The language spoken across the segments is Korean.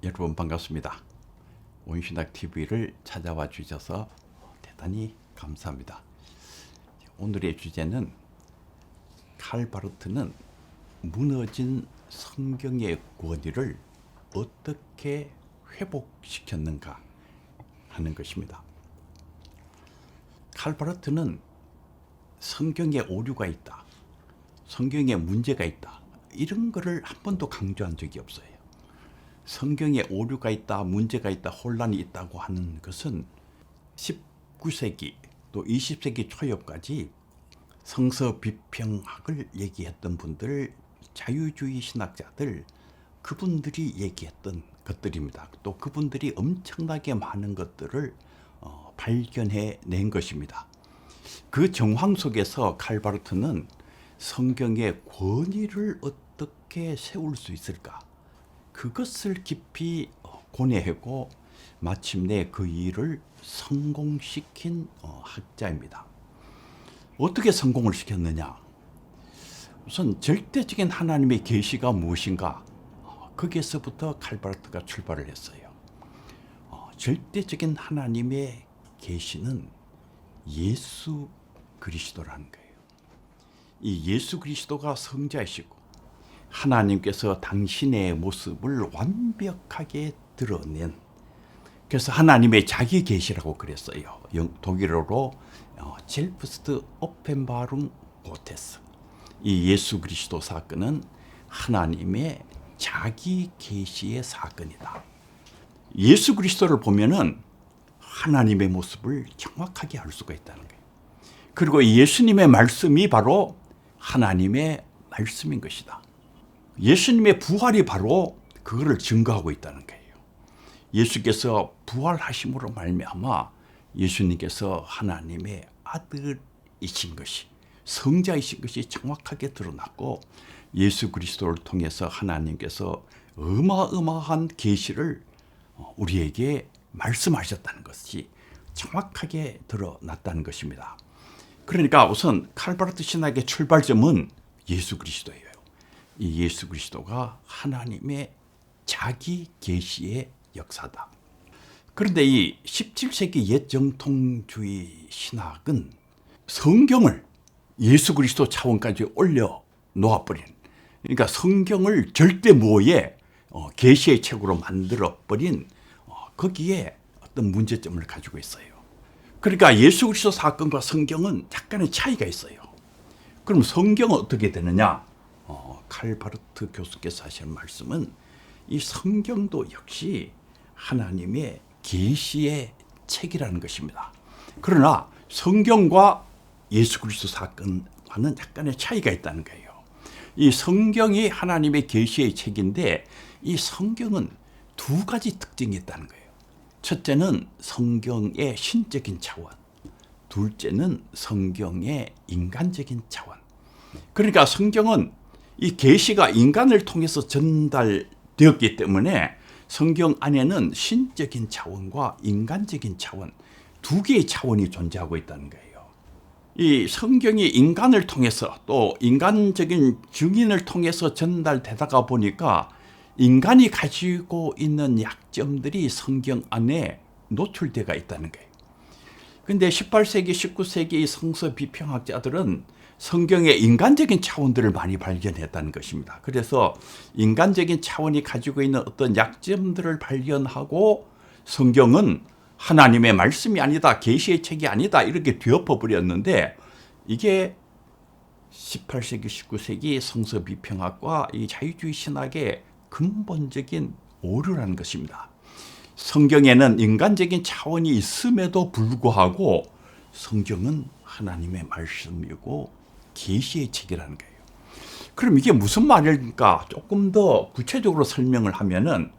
여러분 반갑습니다. 온신학TV를 찾아와 주셔서 대단히 감사합니다. 오늘의 주제는 칼바르트는 무너진 성경의 권위를 어떻게 회복시켰는가 하는 것입니다. 칼바르트는 성경에 오류가 있다, 성경에 문제가 있다, 이런 거를 한 번도 강조한 적이 없어요. 성경에 오류가 있다, 문제가 있다, 혼란이 있다고 하는 것은 19세기 또 20세기 초엽까지 성서 비평학을 얘기했던 분들, 자유주의 신학자들, 그분들이 얘기했던 것들입니다. 또 그분들이 엄청나게 많은 것들을 발견해 낸 것입니다. 그 정황 속에서 칼바르트는 성경의 권위를 어떻게 세울 수 있을까? 그것을 깊이 고뇌하고 마침내 그 일을 성공시킨 학자입니다. 어떻게 성공을 시켰느냐? 우선 절대적인 하나님의 계시가 무엇인가? 거기에서부터 칼바르트가 출발을 했어요. 절대적인 하나님의 계시는 예수 그리스도라는 거예요. 이 예수 그리스도가 성자이시고 하나님께서 당신의 모습을 완벽하게 드러낸, 그래서 하나님의 자기 계시라고 그랬어요. 독일어로 젤프스트 오펜바룬 고테스. 이 예수 그리스도 사건은 하나님의 자기 계시의 사건이다. 예수 그리스도를 보면은 하나님의 모습을 정확하게 알 수가 있다는 거예요. 그리고 예수님의 말씀이 바로 하나님의 말씀인 것이다. 예수님의 부활이 바로 그거를 증거하고 있다는 거예요. 예수께서 부활하심으로 말미암아 예수님께서 하나님의 아들이신 것이, 성자이신 것이 정확하게 드러났고, 예수 그리스도를 통해서 하나님께서 어마어마한 계시를 우리에게 말씀하셨다는 것이 정확하게 드러났다는 것입니다. 그러니까 우선 칼바르트 신학의 출발점은 예수 그리스도예요. 이 예수 그리스도가 하나님의 자기 계시의 역사다. 그런데 이 17세기 옛 정통주의 신학은 성경을 예수 그리스도 차원까지 올려 놓아버린, 그러니까 성경을 절대무오의 계시의 책으로 만들어버린 거기에 어떤 문제점을 가지고 있어요. 그러니까 예수 그리스도 사건과 성경은 약간의 차이가 있어요. 그럼 성경은 어떻게 되느냐? 칼바르트 교수께서 하시는 말씀은 이 성경도 역시 하나님의 계시의 책이라는 것입니다. 그러나 성경과 예수 그리스도 사건과는 약간의 차이가 있다는 거예요. 이 성경이 하나님의 계시의 책인데 이 성경은 두 가지 특징이 있다는 거예요. 첫째는 성경의 신적인 차원, 둘째는 성경의 인간적인 차원. 그러니까 성경은 이 계시가 인간을 통해서 전달되었기 때문에 성경 안에는 신적인 차원과 인간적인 차원, 두 개의 차원이 존재하고 있다는 거예요. 이 성경이 인간을 통해서 또 인간적인 증인을 통해서 전달되다가 보니까 인간이 가지고 있는 약점들이 성경 안에 노출되어 있다는 거예요. 근데 18세기, 19세기 성서 비평학자들은 성경의 인간적인 차원들을 많이 발견했다는 것입니다. 그래서 인간적인 차원이 가지고 있는 어떤 약점들을 발견하고 성경은 하나님의 말씀이 아니다, 계시의 책이 아니다, 이렇게 뒤엎어버렸는데, 이게 18세기, 19세기 성서 비평학과 이 자유주의 신학의 근본적인 오류라는 것입니다. 성경에는 인간적인 차원이 있음에도 불구하고 성경은 하나님의 말씀이고 계시의 책이라는 거예요. 그럼 이게 무슨 말일까? 조금 더 구체적으로 설명을 하면은,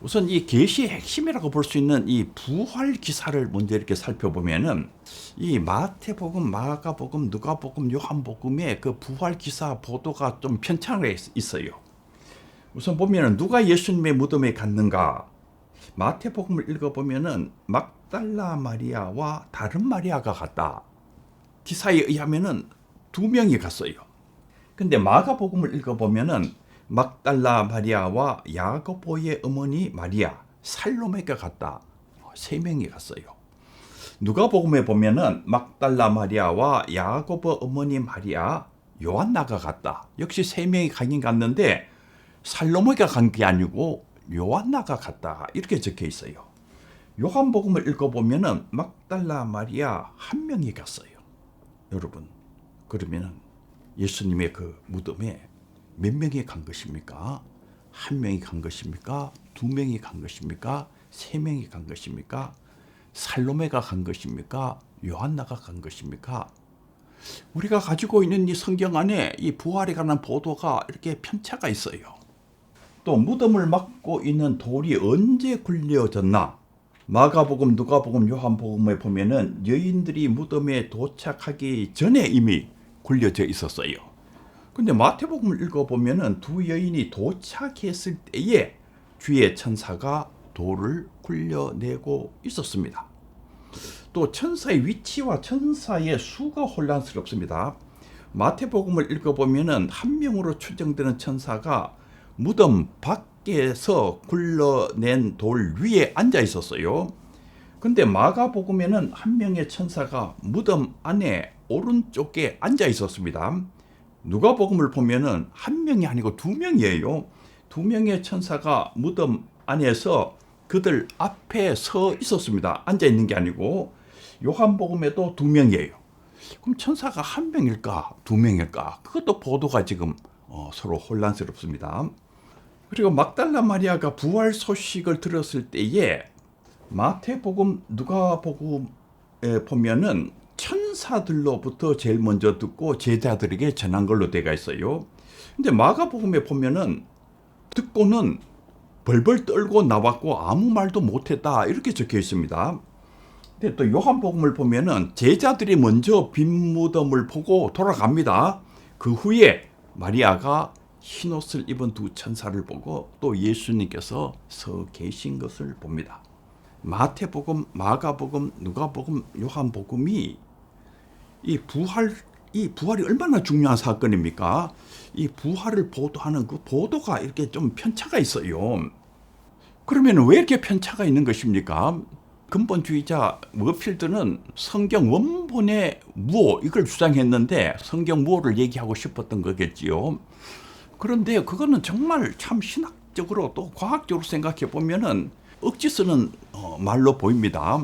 우선 이 계시의 핵심이라고 볼 수 있는 이 부활 기사를 먼저 이렇게 살펴보면은, 이 마태복음, 마가복음, 누가복음, 요한복음의 그 부활 기사 보도가 좀 편차가 있어요. 우선 보면은 누가 예수님의 무덤에 갔는가? 마태복음을 읽어보면은 막달라 마리아와 다른 마리아가 갔다. 기사에 의하면은 두 명이 갔어요. 근데 마가복음을 읽어보면은 막달라 마리아와 야고보의 어머니 마리아, 살로메가 갔다. 세 명이 갔어요. 누가복음에 보면은 막달라 마리아와 야고보 어머니 마리아, 요한나가 갔다. 역시 세 명이 가긴 갔는데 살로메가 간 게 아니고 요한나가 갔다. 이렇게 적혀 있어요. 요한복음을 읽어보면은 막달라 마리아 한 명이 갔어요. 여러분, 그러면은 예수님의 그 무덤에 몇 명이 간 것입니까? 한 명이 간 것입니까? 두 명이 간 것입니까? 세 명이 간 것입니까? 살로메가 간 것입니까? 요한나가 간 것입니까? 우리가 가지고 있는 이 성경 안에 이 부활에 관한 보도가 이렇게 편차가 있어요. 또 무덤을 막고 있는 돌이 언제 굴려졌나? 마가복음, 누가복음, 요한복음에 보면은 여인들이 무덤에 도착하기 전에 이미 굴려져 있었어요. 근데 마태복음을 읽어보면은 두 여인이 도착했을 때에 주의 천사가 돌을 굴려내고 있었습니다. 또 천사의 위치와 천사의 수가 혼란스럽습니다. 마태복음을 읽어보면은 한 명으로 추정되는 천사가 무덤 밖에서 굴러낸 돌 위에 앉아 있었어요. 근데 마가복음에는 한 명의 천사가 무덤 안에 오른쪽에 앉아 있었습니다. 누가복음을 보면은 한 명이 아니고 두 명이에요. 두 명의 천사가 무덤 안에서 그들 앞에 서 있었습니다. 앉아 있는 게 아니고. 요한복음에도 두 명이에요. 그럼 천사가 한 명일까 두 명일까? 그것도 보도가 지금 서로 혼란스럽습니다. 그리고 막달라 마리아가 부활 소식을 들었을 때에 마태복음, 누가복음에 보면은 천사들로부터 제일 먼저 듣고 제자들에게 전한 걸로 되어 있어요. 근데 마가복음에 보면은 듣고는 벌벌 떨고 나왔고 아무 말도 못했다 이렇게 적혀 있습니다. 근데 또 요한복음을 보면은 제자들이 먼저 빈 무덤을 보고 돌아갑니다. 그 후에 마리아가 흰옷을 입은 두 천사를 보고 또 예수님께서 서 계신 것을 봅니다. 마태복음, 마가복음, 누가복음, 요한복음이 이 부활이 얼마나 중요한 사건입니까? 이 부활을 보도하는 그 보도가 이렇게 좀 편차가 있어요. 그러면 왜 이렇게 편차가 있는 것입니까? 근본주의자 워필드는 성경 원본의 무오 이걸 주장했는데 성경 무오를 얘기하고 싶었던 거겠지요. 그런데 그거는 정말 참 신학적으로 또 과학적으로 생각해 보면은 억지 쓰는 말로 보입니다.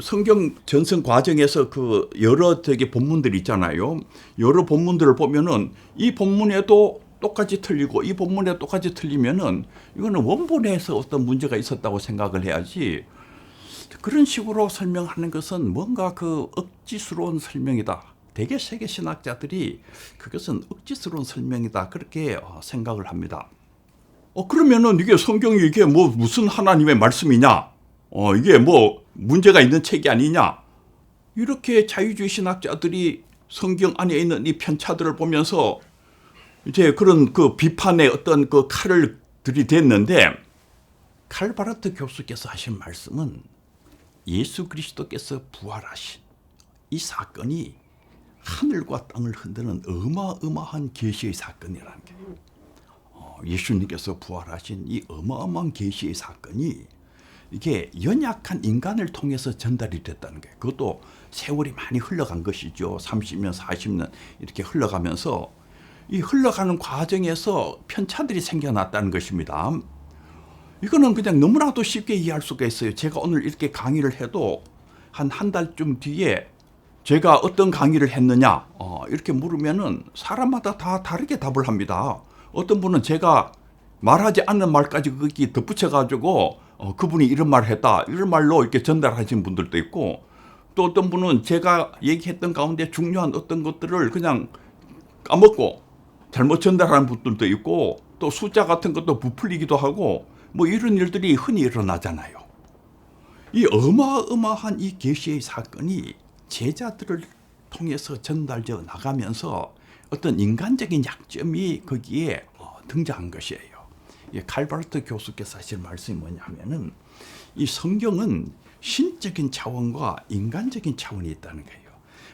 성경 전승 과정에서 그 여러 되게 본문들이 있잖아요. 여러 본문들을 보면은 이 본문에도 똑같이 틀리고 이 본문에 똑같이 틀리면은 이거는 원본에서 어떤 문제가 있었다고 생각을 해야지. 그런 식으로 설명하는 것은 뭔가 그 억지스러운 설명이다. 대개 세계 신학자들이 그것은 억지스러운 설명이다. 그렇게 생각을 합니다. 그러면은 이게 성경이 이게 뭐 무슨 하나님의 말씀이냐? 이게 뭐 문제가 있는 책이 아니냐? 이렇게 자유주의 신학자들이 성경 안에 있는 이 편차들을 보면서 이제 그런 그 비판의 어떤 그 칼을 들이댔는데 칼바르트 교수께서 하신 말씀은 예수 그리스도께서 부활하신 이 사건이 하늘과 땅을 흔드는 어마어마한 계시의 사건이라는 거예요. 예수님께서 부활하신 이 어마어마한 계시의 사건이 이게 연약한 인간을 통해서 전달이 됐다는 거예요. 그것도 세월이 많이 흘러간 것이죠. 30년, 40년 이렇게 흘러가면서 이 흘러가는 과정에서 편차들이 생겨났다는 것입니다. 이거는 그냥 너무나도 쉽게 이해할 수가 있어요. 제가 오늘 이렇게 강의를 해도 한 달쯤 뒤에 제가 어떤 강의를 했느냐 이렇게 물으면은 사람마다 다 다르게 답을 합니다. 어떤 분은 제가 말하지 않는 말까지 거기 덧붙여가지고 그분이 이런 말을 했다 이런 말로 이렇게 전달하신 분들도 있고 또 어떤 분은 제가 얘기했던 가운데 중요한 어떤 것들을 그냥 까먹고 잘못 전달하는 분들도 있고 또 숫자 같은 것도 부풀리기도 하고 뭐 이런 일들이 흔히 일어나잖아요. 이 어마어마한 이 계시의 사건이 제자들을 통해서 전달되어 나가면서 어떤 인간적인 약점이 거기에 등장한 것이에요. 칼바르트 교수께서 하신 말씀이 뭐냐면은 이 성경은 신적인 차원과 인간적인 차원이 있다는 거예요.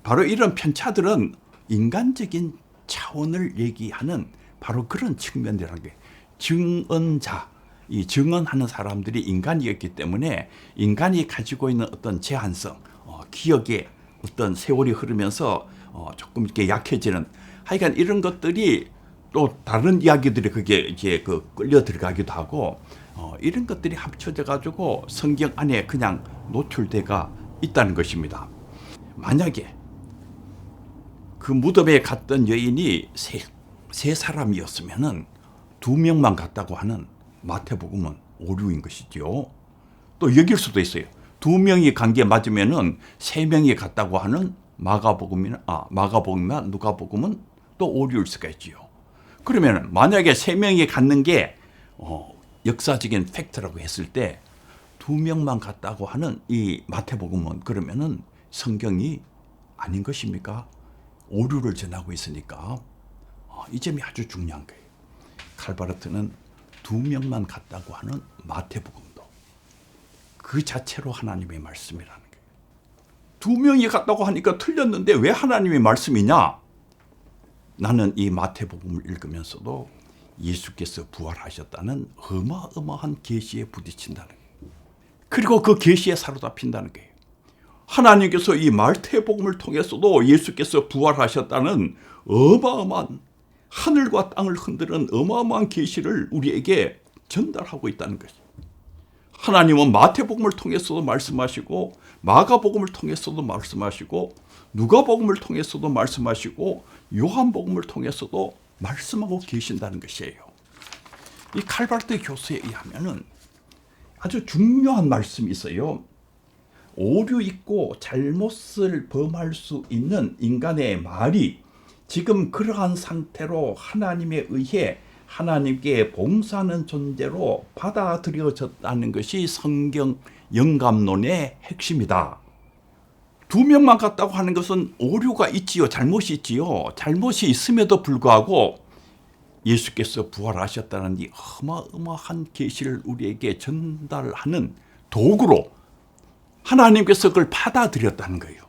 바로 이런 편차들은 인간적인 차원을 얘기하는 바로 그런 측면이라는 게 증언자, 이 증언하는 사람들이 인간이었기 때문에 인간이 가지고 있는 어떤 제한성, 기억의 어떤 세월이 흐르면서 조금 이렇게 약해지는, 하여간 이런 것들이 또 다른 이야기들이 그게 이제 끌려 들어가기도 하고, 이런 것들이 합쳐져 가지고 성경 안에 그냥 노출돼가 있다는 것입니다. 만약에 그 무덤에 갔던 여인이 세 사람이었으면은 2명만 갔다고 하는 마태복음은 오류인 것이죠. 또 여길 수도 있어요. 2명이 간 게 맞으면은 3명이 갔다고 하는 마가복음이나 누가복음은 또 오류일 수가 있지요. 그러면 만약에 3명이 갔는 게 역사적인 팩트라고 했을 때 2명만 갔다고 하는 이 마태복음은 그러면은 성경이 아닌 것입니까? 오류를 전하고 있으니까 이 점이 아주 중요한 거예요. 칼바르트는 2명만 갔다고 하는 마태복음도 그 자체로 하나님의 말씀이라는 거예요. 2명이 갔다고 하니까 틀렸는데 왜 하나님의 말씀이냐? 나는 이 마태복음을 읽으면서도 예수께서 부활하셨다는 어마어마한 계시에 부딪힌다는 거예요. 그리고 그 계시에 사로잡힌다는 거예요. 하나님께서 이 마태복음을 통해서도 예수께서 부활하셨다는 어마어마한 하늘과 땅을 흔드는 어마어마한 계시를 우리에게 전달하고 있다는 것이죠. 하나님은 마태복음을 통해서도 말씀하시고 마가복음을 통해서도 말씀하시고 누가복음을 통해서도 말씀하시고 요한복음을 통해서도 말씀하고 계신다는 것이에요. 이 칼바르트 교수에 의하면은 아주 중요한 말씀이 있어요. 오류 있고 잘못을 범할 수 있는 인간의 말이 지금 그러한 상태로 하나님에 의해 하나님께 봉사하는 존재로 받아들여졌다는 것이 성경 영감론의 핵심이다. 2명만 갔다고 하는 것은 오류가 있지요. 잘못이 있지요. 잘못이 있음에도 불구하고 예수께서 부활하셨다는 이 어마어마한 계시를 우리에게 전달하는 도구로 하나님께서 그걸 받아들였다는 거예요.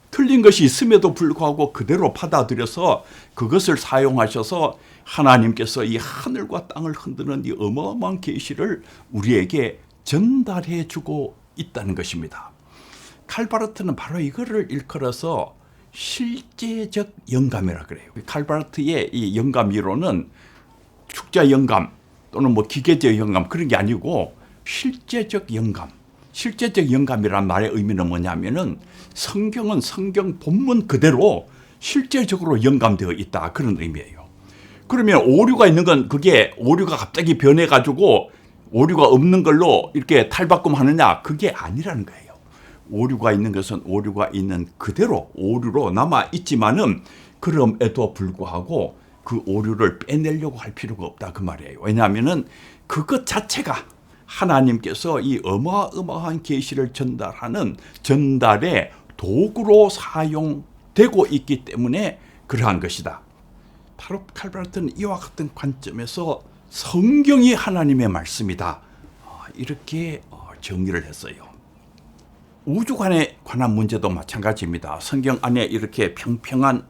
틀린 것이 있음에도 불구하고 그대로 받아들여서 그것을 사용하셔서 하나님께서 이 하늘과 땅을 흔드는 이 어마어마한 계시를 우리에게 전달해 주고 있다는 것입니다. 칼바르트는 바로 이거를 일컬어서 실제적 영감이라 그래요. 칼바르트의 이 영감 이론은 축자 영감 또는 뭐 기계적 영감 그런 게 아니고 실제적 영감. 실제적 영감이란 말의 의미는 뭐냐면은 성경은 성경 본문 그대로 실제적으로 영감되어 있다 그런 의미예요. 그러면 오류가 있는 건 그게 오류가 갑자기 변해가지고 오류가 없는 걸로 이렇게 탈바꿈하느냐 그게 아니라는 거예요. 오류가 있는 것은 오류가 있는 그대로 오류로 남아 있지만은 그럼에도 불구하고 그 오류를 빼내려고 할 필요가 없다 그 말이에요. 왜냐하면은 그것 자체가 하나님께서 이 어마어마한 계시를 전달하는 전달의 도구로 사용되고 있기 때문에 그러한 것이다. 바로 칼바르트는 이와 같은 관점에서 성경이 하나님의 말씀이다. 이렇게 정의를 했어요. 우주관에 관한 문제도 마찬가지입니다. 성경 안에 이렇게 평평한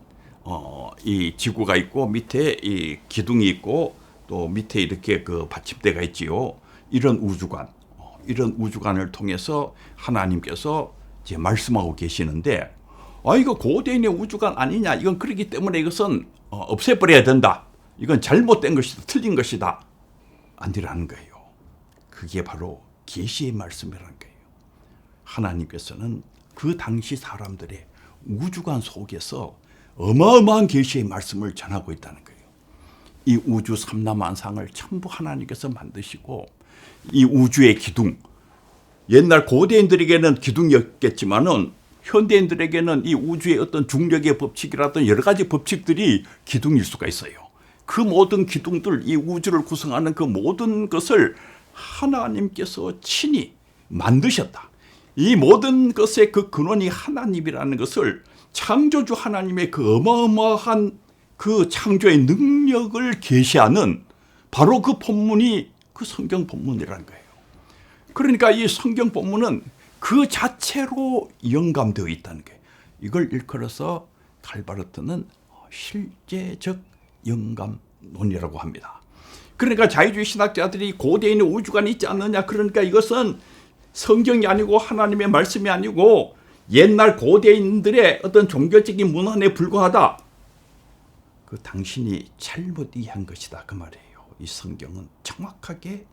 이 지구가 있고 밑에 이 기둥이 있고 또 밑에 이렇게 그 받침대가 있지요. 이런 우주관을 통해서 하나님께서 이제 말씀하고 계시는데, 이거 고대인의 우주관 아니냐? 이건 그렇기 때문에 이것은 없애버려야 된다. 이건 잘못된 것이다. 틀린 것이다. 아니라는 거예요. 그게 바로 계시의 말씀이라는 거예요. 하나님께서는 그 당시 사람들의 우주관 속에서 어마어마한 계시의 말씀을 전하고 있다는 거예요. 이 우주 삼라만상을 전부 하나님께서 만드시고 이 우주의 기둥, 옛날 고대인들에게는 기둥이었겠지만은 현대인들에게는 이 우주의 어떤 중력의 법칙이라든 여러 가지 법칙들이 기둥일 수가 있어요. 그 모든 기둥들, 이 우주를 구성하는 그 모든 것을 하나님께서 친히 만드셨다. 이 모든 것의 그 근원이 하나님이라는 것을 창조주 하나님의 그 어마어마한 그 창조의 능력을 계시하는 바로 그 본문이 그 성경 본문이라는 거예요. 그러니까 이 성경 본문은 그 자체로 영감되어 있다는 거예요. 이걸 일컬어서 칼바르트는 실제적 영감론이라고 논이라고 합니다. 그러니까 자유주의 신학자들이 고대인의 우주관이 있지 않느냐, 그러니까 이것은 성경이 아니고 하나님의 말씀이 아니고 옛날 고대인들의 어떤 종교적인 문헌에 불과하다. 그 당신이 잘못 이해한 것이다, 그 말이에요. 이 성경은 정확하게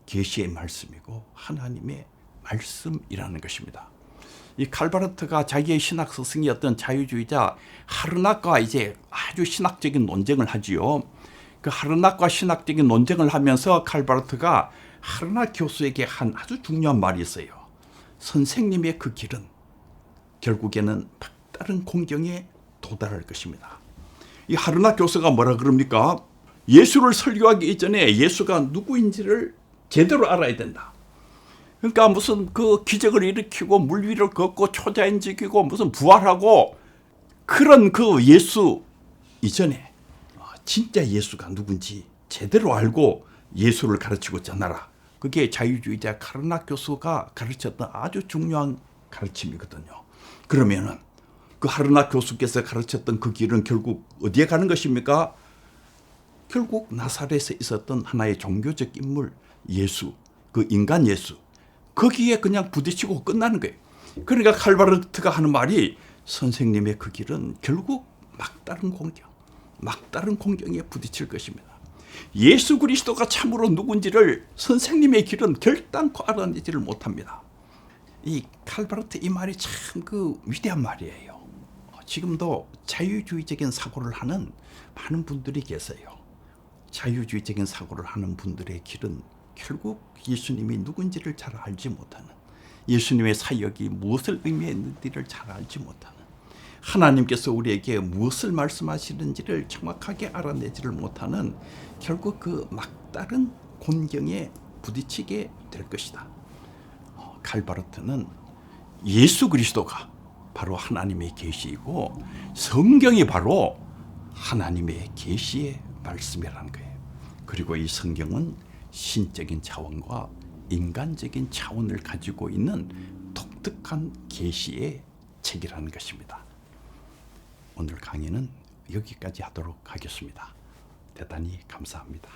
계시의 말씀이고 하나님의 말씀이라는 것입니다. 이 칼바르트가 자기의 신학 스승이었던 자유주의자 하르낙과 이제 아주 신학적인 논쟁을 하지요. 그 하르낙과 신학적인 논쟁을 하면서 칼바르트가 하르낙 교수에게 한 아주 중요한 말이 있어요. 선생님의 그 길은 결국에는 막다른 공경에 도달할 것입니다. 이 하르낙 교수가 뭐라 그럽니까? 예수를 설교하기 이전에 예수가 누구인지를 제대로 알아야 된다. 그러니까 무슨 그 기적을 일으키고 물 위를 걷고 초자연적이고 무슨 부활하고 그런 그 예수 이전에 진짜 예수가 누군지 제대로 알고 예수를 가르치고 전하라. 그게 자유주의자 카르낙 교수가 가르쳤던 아주 중요한 가르침이거든요. 그러면은 그 하르낙 교수께서 가르쳤던 그 길은 결국 어디에 가는 것입니까? 결국 나사렛에 있었던 하나의 종교적 인물 예수, 그 인간 예수, 거기에 그냥 부딪히고 끝나는 거예요. 그러니까 칼바르트가 하는 말이 선생님의 그 길은 결국 막다른 공경에 부딪힐 것입니다. 예수 그리스도가 참으로 누군지를 선생님의 길은 결단코 알아내지를 못합니다. 이 칼바르트 이 말이 참 그 위대한 말이에요. 지금도 자유주의적인 사고를 하는 많은 분들이 계세요. 자유주의적인 사고를 하는 분들의 길은 결국 예수님이 누군지를 잘 알지 못하는, 예수님의 사역이 무엇을 의미했는지를 잘 알지 못하는, 하나님께서 우리에게 무엇을 말씀하시는지를 정확하게 알아내지를 못하는 결국 그 막다른 곤경에 부딪히게 될 것이다. 칼바르트는 예수 그리스도가 바로 하나님의 계시이고 성경이 바로 하나님의 계시의 말씀이라는 거예요. 그리고 이 성경은 신적인 차원과 인간적인 차원을 가지고 있는 독특한 계시의 책이라는 것입니다. 오늘 강의는 여기까지 하도록 하겠습니다. 대단히 감사합니다.